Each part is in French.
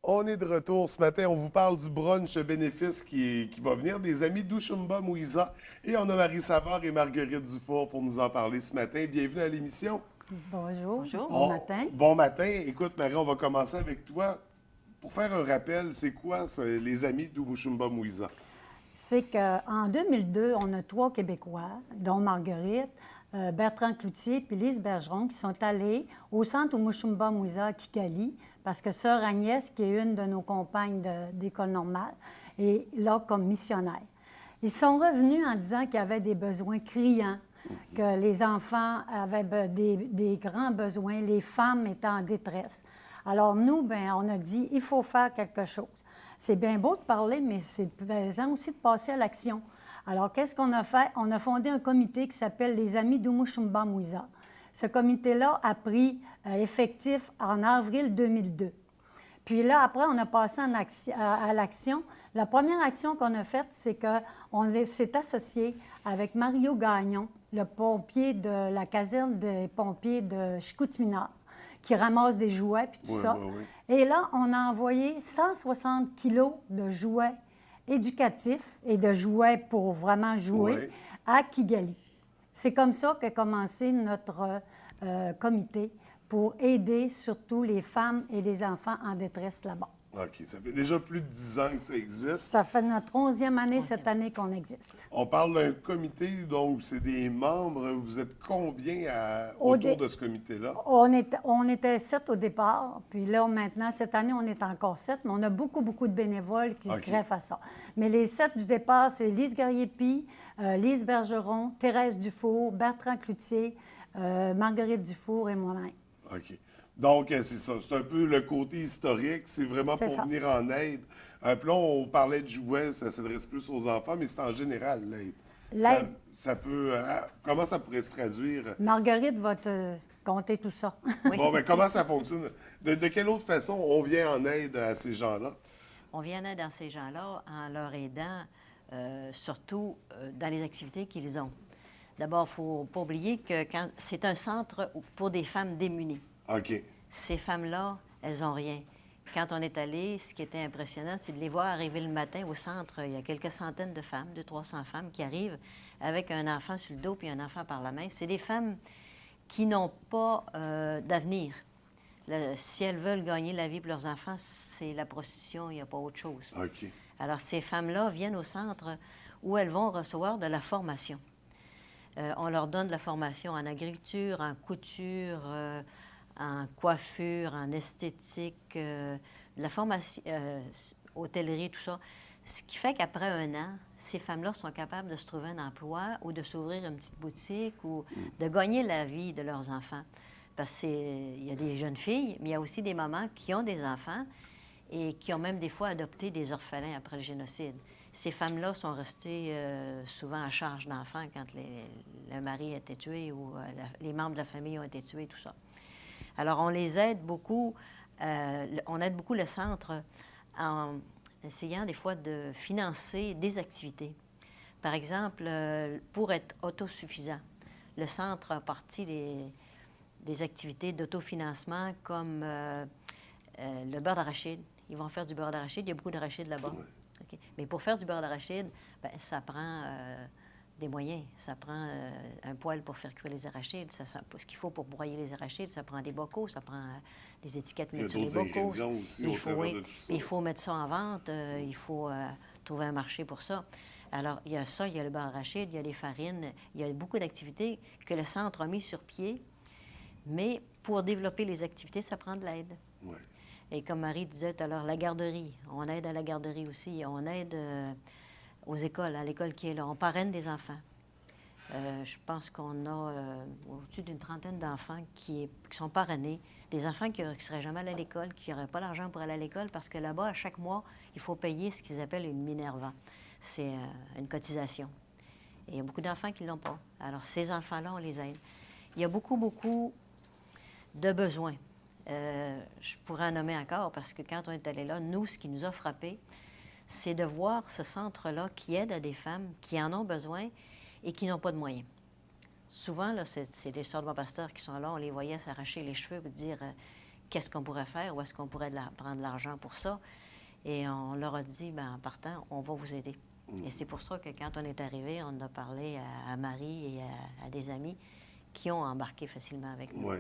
On est de retour ce matin. On vous parle du brunch bénéfice qui va venir des amis d'Ushumba Mouiza. Et on a Marie Savard et Marguerite Dufour pour nous en parler ce matin. Bienvenue à l'émission. Bonjour, Bonjour. bon matin. Bon matin. Écoute, Marie, on va commencer avec toi. Pour faire un rappel, c'est quoi ça, les amis d'Ushumba Mouiza? C'est qu'en 2002, on a 3 Québécois, dont Marguerite, Bertrand Cloutier puis Lise Bergeron, qui sont allés au centre Umushumba Mwiza à Kigali, parce que sœur Agnès, qui est une de nos compagnes d'école normale, est là comme missionnaire. Ils sont revenus en disant qu'il y avait des besoins criants, que les enfants avaient des grands besoins, les femmes étaient en détresse. Alors nous, ben, on a dit, il faut faire quelque chose. C'est bien beau de parler, mais c'est plaisant aussi de passer à l'action. Alors, qu'est-ce qu'on a fait? On a fondé un comité qui s'appelle les Amis d'Umushumba Mwiza. Ce comité-là a pris effectif en avril 2002. Puis là, après, on a passé à l'action. La première action qu'on a faite, c'est qu'on s'est associé avec Mario Gagnon, le pompier de la caserne des pompiers de Chicoutimi-Nord, qui ramasse des jouets puis tout Oui, ça. oui, oui. Et là, on a envoyé 160 kilos de jouets éducatifs et de jouets pour vraiment jouer Oui. à Kigali. C'est comme ça qu'a commencé notre comité pour aider surtout les femmes et les enfants en détresse là-bas. OK. Ça fait déjà plus de 10 ans que ça existe. Ça fait notre 11e année cette année qu'on existe. On parle d'un comité, donc c'est des membres. Vous êtes combien Au autour dé- de ce comité-là? On était 7 au départ, puis là, maintenant, cette année, on est encore 7, mais on a beaucoup, beaucoup de bénévoles qui se OK. greffent à ça. Mais les 7 du départ, c'est Lise Garriépi, Lise Bergeron, Thérèse Dufour, Bertrand Cloutier, Marguerite Dufour et moi-même. OK. Donc, c'est ça. C'est un peu le côté historique. C'est vraiment C'est pour ça. venir en aide. Puis là, on parlait de jouets, ça s'adresse plus aux enfants, mais c'est en général l'aide. L'aide. Ça peut. Comment ça pourrait se traduire? Marguerite va te compter tout ça. Bon, ben, comment ça fonctionne? De quelle autre façon on vient en aide à ces gens-là? On vient en aide à ces gens-là en leur aidant, surtout dans les activités qu'ils ont. D'abord, il ne faut pas oublier que c'est un centre pour des femmes démunies. OK. Ces femmes-là, elles n'ont rien. Quand on est allé, ce qui était impressionnant, c'est de les voir arriver le matin au centre. Il y a quelques centaines de femmes, 200-300 femmes qui arrivent avec un enfant sur le dos puis un enfant par la main. C'est des femmes qui n'ont pas d'avenir. Si elles veulent gagner la vie pour leurs enfants, c'est la prostitution, il n'y a pas autre chose. OK. Alors, ces femmes-là viennent au centre où elles vont recevoir de la formation. On leur donne de la formation en agriculture, en couture, en coiffure, en esthétique, de la formation, hôtellerie, tout ça. Ce qui fait qu'après un an, ces femmes-là sont capables de se trouver un emploi ou de s'ouvrir une petite boutique ou de gagner la vie de leurs enfants. Parce qu'il y a des jeunes filles, mais il y a aussi des mamans qui ont des enfants et qui ont même des fois adopté des orphelins après le génocide. Ces femmes-là sont restées souvent à charge d'enfants quand le mari a été tué ou les membres de la famille ont été tués, tout ça. Alors, on les aide beaucoup, on aide beaucoup le centre en essayant des fois de financer des activités. Par exemple, pour être autosuffisant, le centre a parti des activités d'autofinancement comme le beurre d'arachide. Ils vont faire du beurre d'arachide. Il y a beaucoup d'arachide là-bas. Ouais. Okay. Mais pour faire du beurre d'arachide, bien, ça prend des moyens. Ça prend un poêle pour faire cuire les arachides. Ce qu'il faut pour broyer les arachides, ça prend des bocaux, ça prend des étiquettes Il y a sur les d'autres bocaux. ingrédients aussi au travers de tout ça. Il faut mettre ça en vente. Il faut trouver un marché pour ça. Alors, il y a ça, il y a le beurre d'arachide, il y a les farines, il y a beaucoup d'activités que le centre a mis sur pied. Mais pour développer les activités, ça prend de l'aide. Ouais. Et comme Marie disait tout à l'heure, la garderie. On aide à la garderie aussi. On aide aux écoles, à l'école qui est là. On parraine des enfants. Je pense qu'on a au-dessus d'une trentaine d'enfants qui sont parrainés. Des enfants qui ne seraient jamais allés à l'école, qui n'auraient pas l'argent pour aller à l'école, parce que là-bas, à chaque mois, il faut payer ce qu'ils appellent une Minerva. C'est une cotisation. Et il y a beaucoup d'enfants qui ne l'ont pas. Alors, ces enfants-là, on les aide. Il y a beaucoup, beaucoup de besoins. Je pourrais en nommer encore parce que quand on est allé là, nous, ce qui nous a frappé, c'est de voir ce centre-là qui aide à des femmes qui en ont besoin et qui n'ont pas de moyens. Souvent, là, c'est des sœurs de mon pasteur qui sont là, on les voyait s'arracher les cheveux et dire qu'est-ce qu'on pourrait faire, où est-ce qu'on pourrait prendre de l'argent pour ça. Et on leur a dit, bien, en partant, on va vous aider. Et c'est pour ça que quand on est arrivé, on a parlé à Marie et à des amis qui ont embarqué facilement avec nous. Oui.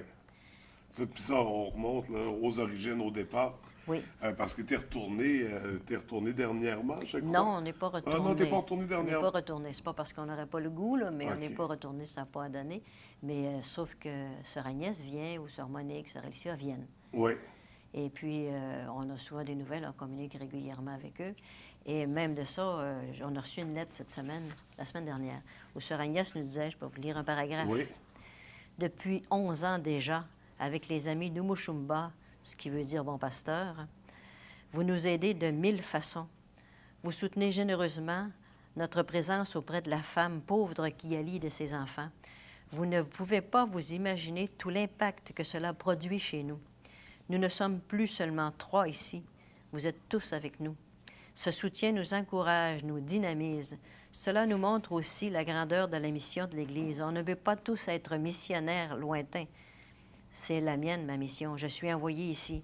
Puis ça, on remonte là, aux origines, au départ. Oui. Parce que tu es retourné dernièrement, je crois. Non, on n'est pas retourné. Ah non, tu n'es pas retourné dernièrement. On n'est pas retourné. C'est pas parce qu'on n'aurait pas le goût, là, mais on n'est OK. pas retourné, ça n'a pas à donner. Mais sauf que Sœur Agnès vient, ou Sœur Monique, Sœur Alicia viennent. Oui. Et puis, on a souvent des nouvelles, on communique régulièrement avec eux. Et même de ça, on a reçu une lettre cette semaine, la semaine dernière, où Sœur Agnès nous disait, je peux vous lire un paragraphe. Oui. Depuis 11 ans déjà, avec les amis d'Umushumba, ce qui veut dire bon pasteur, vous nous aidez de 1000 façons. Vous soutenez généreusement notre présence auprès de la femme pauvre Kigali et de ses enfants. Vous ne pouvez pas vous imaginer tout l'impact que cela produit chez nous. Nous ne sommes plus seulement 3 ici. Vous êtes tous avec nous. Ce soutien nous encourage, nous dynamise. Cela nous montre aussi la grandeur de la mission de l'Église. On ne veut pas tous être missionnaires lointains. C'est la mienne, ma mission. Je suis envoyée ici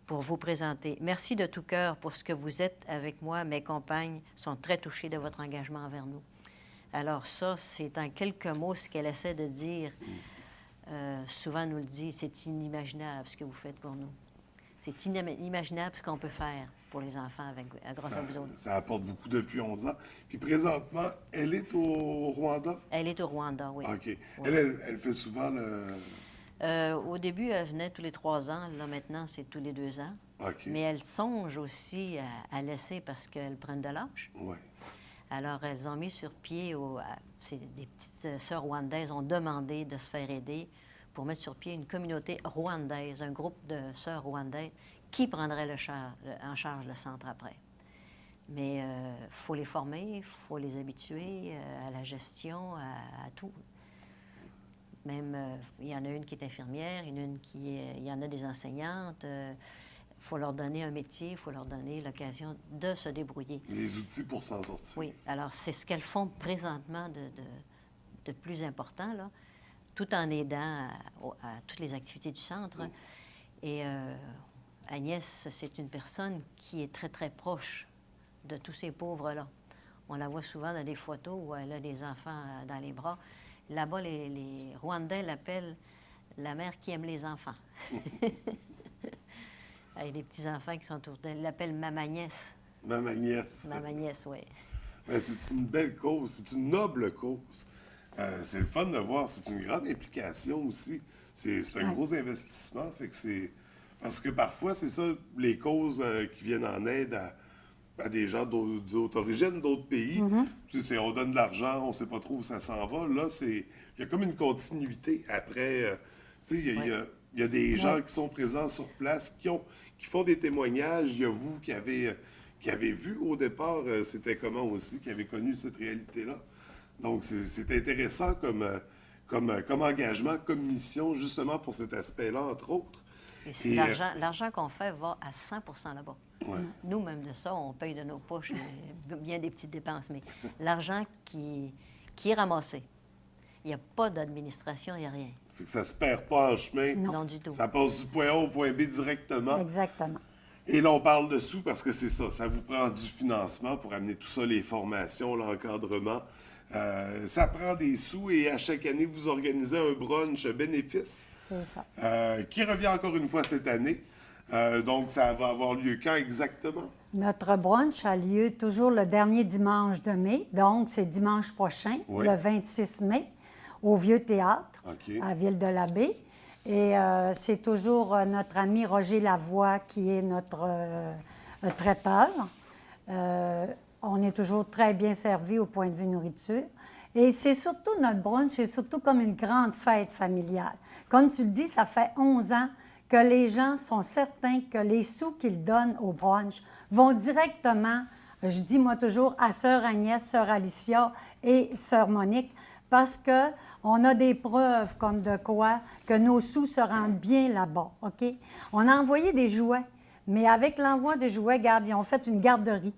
pour vous présenter. Merci de tout cœur pour ce que vous êtes avec moi. Mes compagnes sont très touchées de votre engagement envers nous. Alors ça, c'est en quelques mots ce qu'elle essaie de dire. Souvent, nous le dit, c'est inimaginable ce que vous faites pour nous. C'est inimaginable ce qu'on peut faire pour les enfants grâce à vous autres. Ça apporte beaucoup depuis 11 ans. Puis présentement, elle est au Rwanda? Elle est au Rwanda, oui. OK. Oui. Elle fait souvent le... Au début, elle venait tous les 3 ans. Là, maintenant, c'est tous les 2 ans. OK. Mais elle songe aussi à laisser parce qu'elles prennent de l'âge. Oui. Alors, elles ont mis sur pied, des petites sœurs rwandaises ont demandé de se faire aider pour mettre sur pied une communauté rwandaise, un groupe de sœurs rwandaises qui prendraient en charge le centre après. Mais il faut les former, il faut les habituer à la gestion, à tout. Même, il y en a une qui est infirmière, il y en a des enseignantes. Il faut leur donner un métier, il faut leur donner l'occasion de se débrouiller. Les outils pour s'en sortir. Oui, alors c'est ce qu'elles font présentement de plus important, là, tout en aidant à toutes les activités du centre. Et Agnès, c'est une personne qui est très, très proche de tous ces pauvres-là. On la voit souvent dans des photos où elle a des enfants dans les bras. Là-bas, les Rwandais l'appellent la mère qui aime les enfants. Avec des petits-enfants qui sont autour d'elle. Ils l'appellent Mama-Nièce. Mama-Nièce. Mama-Nièce, oui. C'est une belle cause, c'est une noble cause. C'est le fun de voir, c'est une grande implication aussi. C'est un gros investissement, fait que c'est... Parce que parfois, c'est ça, les causes qui viennent en aide à des gens d'autres origines, d'autres pays. Tu sais, on donne de l'argent, on ne sait pas trop où ça s'en va. Là, il y a comme une continuité. Après, tu sais, il y a des gens qui sont présents sur place, qui font des témoignages. Il y a vous qui avez vu au départ, c'était comment aussi, qui avez connu cette réalité-là. Donc, c'est intéressant comme engagement, comme mission, justement pour cet aspect-là, entre autres. Et l'argent qu'on fait va à 100% là-bas. Ouais. Nous, même de ça, on paye de nos poches bien des petites dépenses, mais l'argent qui est ramassé, il n'y a pas d'administration, il n'y a rien. Fait que ça se perd pas en chemin. Non, du tout. Ça passe du point A au point B directement. Exactement. Et là, on parle de sous parce que c'est ça. Ça vous prend du financement pour amener tout ça, les formations, l'encadrement. Ça prend des sous et à chaque année, vous organisez un brunch bénéfice. C'est ça. Qui revient encore une fois cette année. Donc, ça va avoir lieu quand exactement? Notre brunch a lieu toujours le dernier dimanche de mai, donc c'est dimanche prochain, Oui. le 26 mai, au Vieux Théâtre, OK. à Ville-de-la-Baie. Et c'est toujours notre ami Roger Lavoie qui est notre traiteur. On est toujours très bien servi au point de vue nourriture. Et c'est surtout notre brunch, c'est surtout comme une grande fête familiale. Comme tu le dis, ça fait 11 ans que les gens sont certains que les sous qu'ils donnent au brunch vont directement, je dis moi toujours, à Sœur Agnès, Sœur Alicia et Sœur Monique, parce qu'on a des preuves comme de quoi que nos sous se rendent bien là-bas, OK? On a envoyé des jouets, mais avec l'envoi des jouets, regarde, ils ont fait une garderie.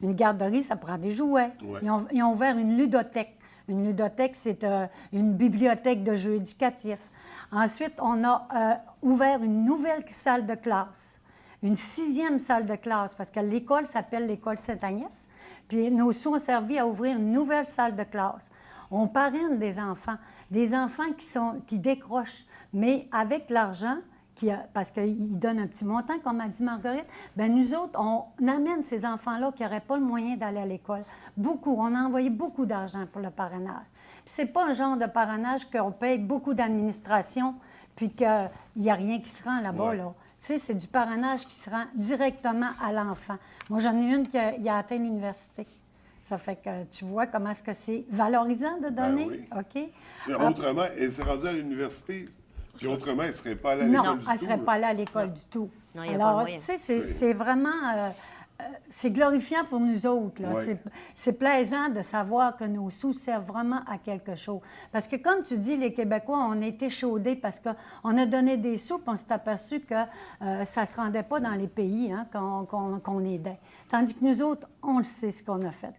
Une garderie, ça prend des jouets. Ouais. Ils ont ouvert une ludothèque. Une ludothèque, c'est une bibliothèque de jeux éducatifs. Ensuite, on a ouvert une nouvelle salle de classe, une 6e salle de classe, parce que l'école s'appelle l'école Sainte-Agnès. Puis nos sous ont servi à ouvrir une nouvelle salle de classe. On parraine des enfants qui décrochent, mais avec l'argent, parce qu'ils donnent un petit montant, comme a dit Marguerite, bien nous autres, on amène ces enfants-là qui n'auraient pas le moyen d'aller à l'école. Beaucoup, on a envoyé beaucoup d'argent pour le parrainage. Puis c'est pas un genre de parrainage qu'on paye beaucoup d'administration, puis qu'il n'y a rien qui se rend là-bas, là. Tu sais, c'est du parrainage qui se rend directement à l'enfant. Moi, j'en ai une qui a atteint l'université. Ça fait que tu vois comment est-ce que c'est valorisant de donner. Oui. OK? Mais autrement, elle s'est rendue à l'université, puis autrement, elle ne serait pas allée à l'école du tout. Non, elle ne serait pas allée à l'école du tout. Non, il y a Alors, pas moyen. tu sais, c'est vraiment... c'est glorifiant pour nous autres. Là. Ouais. C'est plaisant de savoir que nos sous servent vraiment à quelque chose. Parce que, comme tu dis, les Québécois, on a été chaudés parce qu'on a donné des sous, puis on s'est aperçu que ça ne se rendait pas dans les pays qu'on aidait. Tandis que nous autres, on le sait ce qu'on a fait.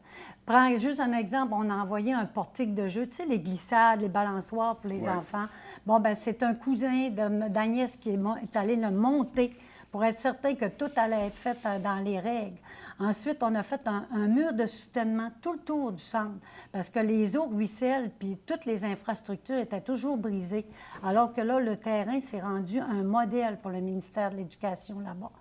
Prends juste un exemple, on a envoyé un portique de jeu, tu sais, les glissades, les balançoires pour les enfants. Bon, ben c'est un cousin d'Agnès qui est allé le monter pour être certain que tout allait être fait dans les règles. Ensuite, on a fait un mur de soutènement tout le tour du centre parce que les eaux ruissellent puis toutes les infrastructures étaient toujours brisées. Alors que là, le terrain s'est rendu un modèle pour le ministère de l'Éducation là-bas.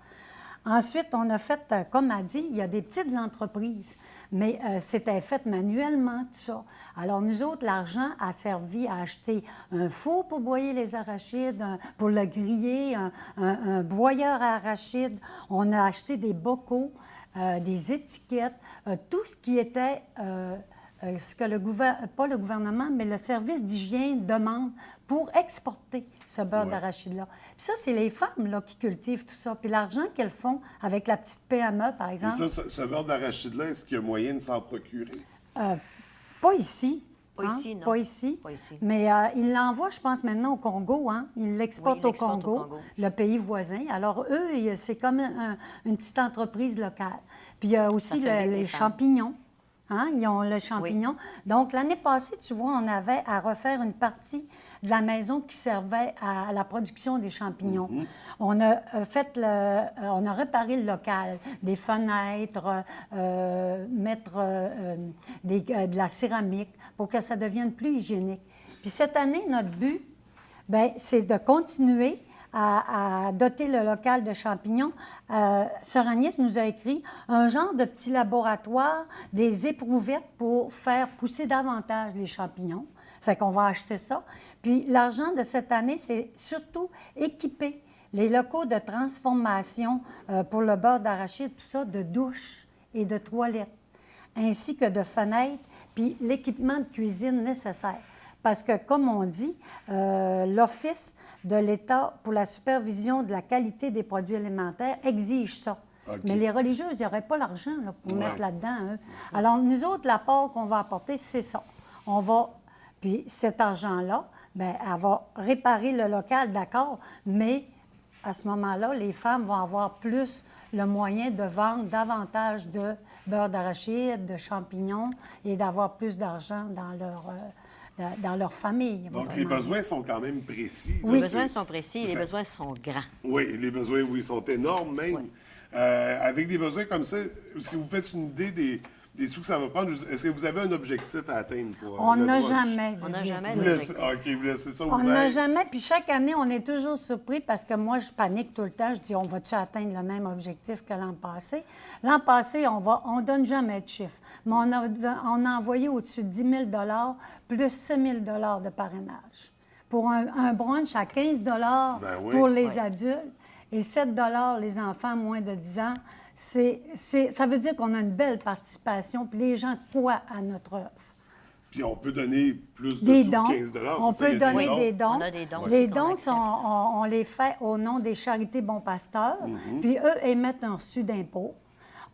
Ensuite, on a fait, comme a dit, il y a des petites entreprises, mais c'était fait manuellement, tout ça. Alors, nous autres, l'argent a servi à acheter un four pour broyer les arachides, pour le griller, un broyeur à arachides. On a acheté des bocaux, des étiquettes, tout ce qui était ce que pas le gouvernement, mais le service d'hygiène demande pour exporter ce beurre d'arachide-là. Puis ça, c'est les femmes là, qui cultivent tout ça. Puis l'argent qu'elles font avec la petite PME, par exemple. Et ça, ce beurre d'arachide-là, est-ce qu'il y a moyen de s'en procurer? Pas ici. Pas ici, non. Pas ici. Pas ici. Mais ils l'envoient, je pense, maintenant au Congo. Hein? Ils l'exportent Oui, au Congo, le pays voisin. Alors, eux, c'est comme une petite entreprise locale. Puis il y a aussi les champignons. Hein? Ils ont le champignon. Oui. Donc, l'année passée, tu vois, on avait à refaire une partie de la maison qui servait à la production des champignons. On a on a réparé le local, des fenêtres, mettre de la céramique pour que ça devienne plus hygiénique. Puis cette année, notre but, bien, c'est de continuer à doter le local de champignons. Sœur Agnès nous a écrit un genre de petit laboratoire, des éprouvettes pour faire pousser davantage les champignons. Fait qu'on va acheter ça. Puis l'argent de cette année, c'est surtout équiper les locaux de transformation pour le beurre d'arachide, tout ça, de douches et de toilettes, ainsi que de fenêtres, puis l'équipement de cuisine nécessaire. Parce que, comme on dit, l'Office de l'État pour la supervision de la qualité des produits alimentaires exige ça. Okay. Mais les religieuses, ils n'auraient pas l'argent pour mettre là-dedans. Hein. Alors, nous autres, l'apport qu'on va apporter, c'est ça. On va... Puis cet argent-là, bien, elle va réparer le local, d'accord, mais à ce moment-là, les femmes vont avoir plus le moyen de vendre davantage de beurre d'arachide, de champignons et d'avoir plus d'argent dans leur famille. Donc, les besoins sont quand même précis. Oui, les besoins sont précis et les besoins sont grands. Oui, les besoins, oui, sont énormes même. Oui. Avec des besoins comme ça, est-ce que vous faites une idée des sous que ça va prendre? Est-ce que vous avez un objectif à atteindre pour On n'a jamais. On n'a jamais d'objectif. OK, vous laissez ça ouvert. On n'a jamais. Puis chaque année, on est toujours surpris parce que moi, je panique tout le temps. Je dis, on va-tu atteindre le même objectif que l'an passé? L'an passé, on ne donne jamais de chiffre. Mais on a envoyé au-dessus de 10 000 plus 7 000 de parrainage. Pour un brunch à 15 pour les adultes et 7 les enfants moins de 10 ans. Ça veut dire qu'on a une belle participation, puis les gens croient à notre œuvre. Puis on peut donner plus de sous dons. 15 On peut donner des dons. On a des dons. Les dons, on les fait au nom des Charités Bon Pasteur, puis eux émettent un reçu d'impôt.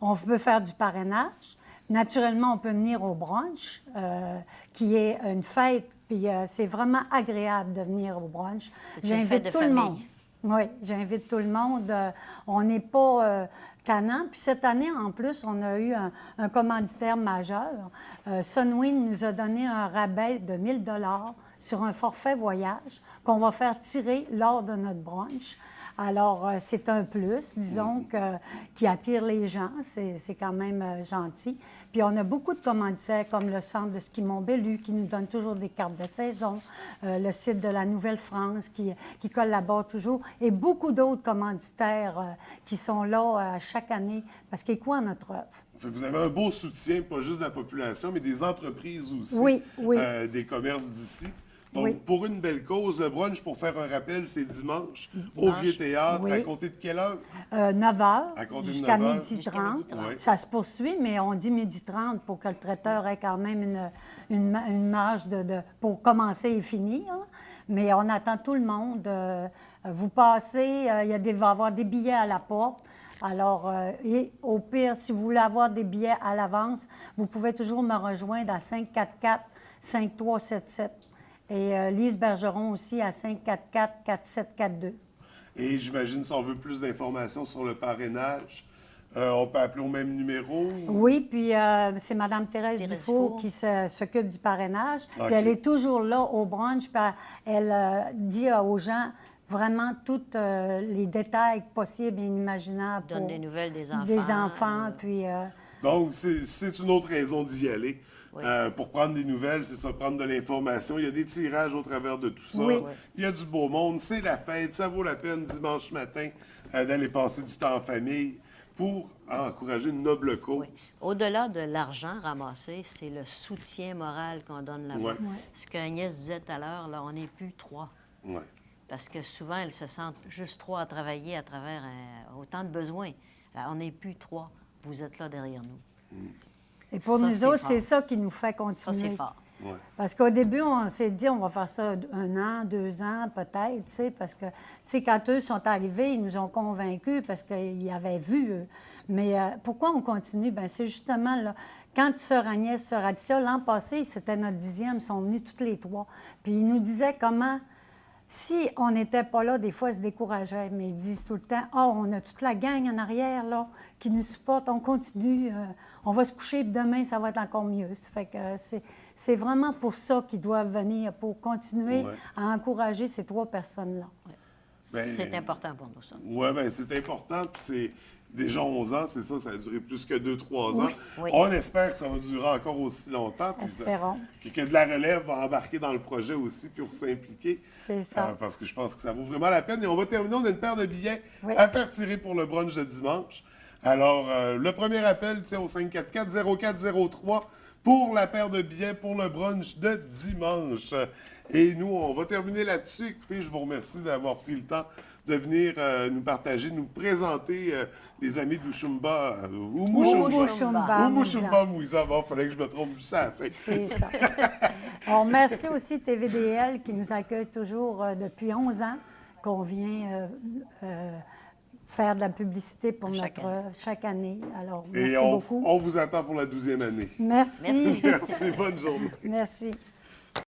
On peut faire du parrainage. Naturellement, on peut venir au brunch, qui est une fête, puis c'est vraiment agréable de venir au brunch. J'invite tout le monde. Oui, j'invite tout le monde. On n'est pas tannant. Puis cette année, en plus, on a eu un commanditaire majeur. Sunwin nous a donné un rabais de 1 000 $ sur un forfait voyage qu'on va faire tirer lors de notre brunch. Alors, c'est un plus, disons, qui attire les gens. C'est quand même gentil. Puis, on a beaucoup de commanditaires, comme le Centre de ski Mont-Bellu, qui nous donne toujours des cartes de saison, le site de la Nouvelle-France, qui collabore toujours, et beaucoup d'autres commanditaires qui sont là chaque année, parce qu'ils croient en notre œuvre. Vous avez un beau soutien, pas juste de la population, mais des entreprises aussi, Oui, oui. Des commerces d'ici. Donc, Oui. pour une belle cause, le brunch, pour faire un rappel, c'est dimanche, au Vieux Théâtre. Oui. À compter de quelle heure? 9 h À compter de jusqu'à 9 heures. 12h30. Jusqu'à 12h30. Oui. Ça se poursuit, mais on dit 12h30 pour que le traiteur ait quand même une marge pour commencer et finir. Mais on attend tout le monde. Vous passez, il va y avoir des billets à la porte. Alors, et au pire, si vous voulez avoir des billets à l'avance, vous pouvez toujours me rejoindre à 544-5377. Et Lise Bergeron aussi à 544-4742. Et j'imagine, si on veut plus d'informations sur le parrainage, on peut appeler au même numéro? Oui, puis c'est Mme Thérèse Dufault qui s'occupe du parrainage. OK. Puis elle est toujours là au brunch, puis elle dit aux gens vraiment tous les détails possibles et inimaginables. Donne des nouvelles des enfants. Des enfants, puis... Donc, c'est une autre raison d'y aller. Oui. Pour prendre des nouvelles, c'est ça, prendre de l'information. Il y a des tirages au travers de tout ça. Oui. Il y a du beau monde. C'est la fête. Ça vaut la peine dimanche matin d'aller passer du temps en famille pour encourager une noble cause. Oui. Au-delà de l'argent ramassé, c'est le soutien moral qu'on donne là-bas. Ouais. Ce qu'Agnès disait tout à l'heure, là, on n'est plus 3. Ouais. Parce que souvent, elles se sentent juste 3 à travailler à travers autant de besoins. On n'est plus 3. Vous êtes là derrière nous. Et pour Ça, nous c'est autres, fort. c'est ça qui nous fait continuer. Ça, c'est fort. Ouais. Parce qu'au début, on s'est dit, on va faire ça 1 an, 2 ans, peut-être, tu sais, parce que, tu sais, quand eux sont arrivés, ils nous ont convaincus parce qu'ils avaient vu, eux. Mais pourquoi on continue? Bien, c'est justement, là, quand Sœur Agnès, Sœur Alicia, l'an passé, c'était notre 10e, ils sont venus toutes les 3. Puis ils nous disaient comment, si on n'était pas là, des fois, ils se décourageaient, mais ils disent tout le temps, « Oh, on a toute la gang en arrière, là, qui nous supporte, on continue, on va se coucher, puis demain, ça va être encore mieux. » Ça fait que c'est vraiment pour ça qu'ils doivent venir, pour continuer Ouais. à encourager ces 3 personnes-là. Ben, C'est important pour nous, ça. Oui, bien, c'est important. Puis c'est déjà 11 ans, c'est ça, ça a duré plus que 2-3 ans. Oui. On espère que ça va durer encore aussi longtemps. Puis Espérons. que de la relève va embarquer dans le projet aussi pour s'impliquer. C'est ça. Parce que je pense que ça vaut vraiment la peine. Et on va terminer, on a une paire de billets Oui. à faire tirer pour le brunch de dimanche. Alors, le premier appel, au 544-0403 pour la paire de billets pour le brunch de dimanche. Et nous, on va terminer là-dessus. Écoutez, je vous remercie d'avoir pris le temps de venir nous partager, nous présenter les amis d'Ushumba, ou Umushumba Umushumba Mouisa. Bon, il fallait que je me trompe juste à la fin. C'est ça. On remercie aussi TVDL qui nous accueille toujours depuis 11 ans, qu'on vient faire de la publicité pour chaque année. Alors, merci Et beaucoup. on vous attend pour la 12e année. Merci. Merci, bonne journée. Merci.